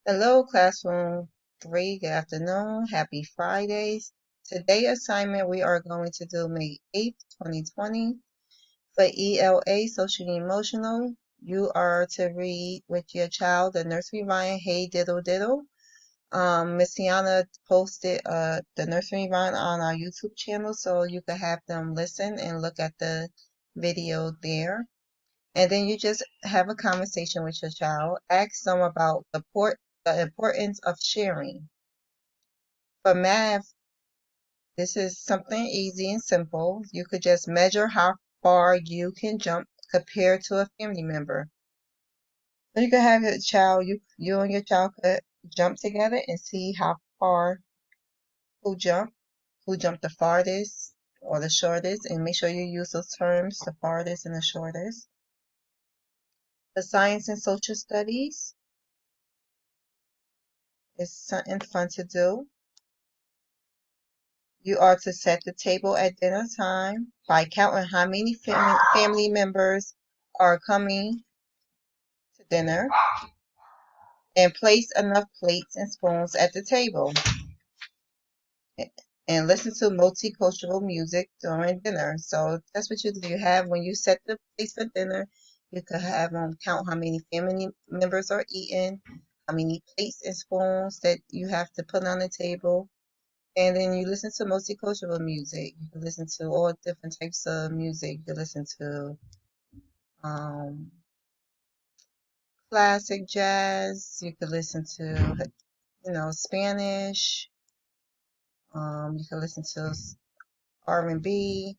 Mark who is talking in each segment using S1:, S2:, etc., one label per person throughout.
S1: Hello, Classroom 3. Good afternoon. Happy Fridays. Today assignment we are going to do May 8th, 2020 for ELA, Social and Emotional. You are to read with your child the nursery rhyme, Hey Diddle Diddle. Miss Tiana posted the nursery rhyme on our YouTube channel, so you can have them listen and look at the video there. And then you just have a conversation with your child. Ask them about the importance of sharing. For math, this is something easy and simple. You could just measure how far you can jump compared to a family member. So you could have your child, you and your child could jump together and see how far who jumped the farthest or the shortest, and make sure you use those terms, the farthest and the shortest. For science and social studies, it's something fun to do. You are to set the table at dinner time by counting how many family members are coming to dinner and place enough plates and spoons at the table. And listen to multicultural music during dinner. So that's what you do. You have when you set the place for dinner, you could have count how many family members are eating, how many plates and spoons that you have to put on the table. And then you listen to multicultural music. You can listen to all different types of music. You can listen to um, classic jazz. You could listen to, Spanish. You can listen to R&B.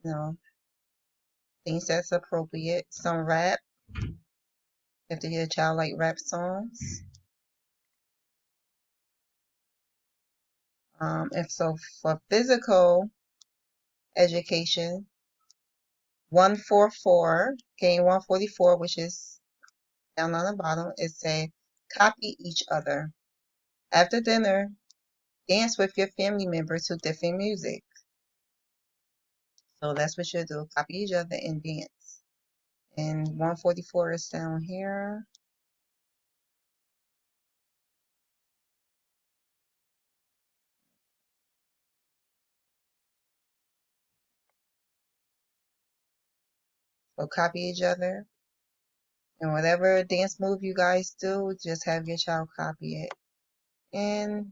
S1: You know, things that's appropriate. Some rap. If you hear a child like rap songs. If so, for physical education, 144, game 144, which is down on the bottom, it say copy each other. After dinner, dance with your family members to different music. So that's what you'll do. Copy each other and dance. And 144 is down here. So copy each other. And whatever dance move you guys do, just have your child copy it. And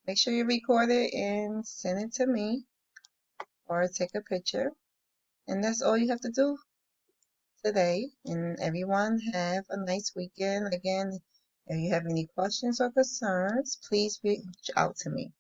S1: make sure you record it and send it to me or take a picture. And that's all you have to do today. And everyone have a nice weekend. Again, if you have any questions or concerns, please reach out to me.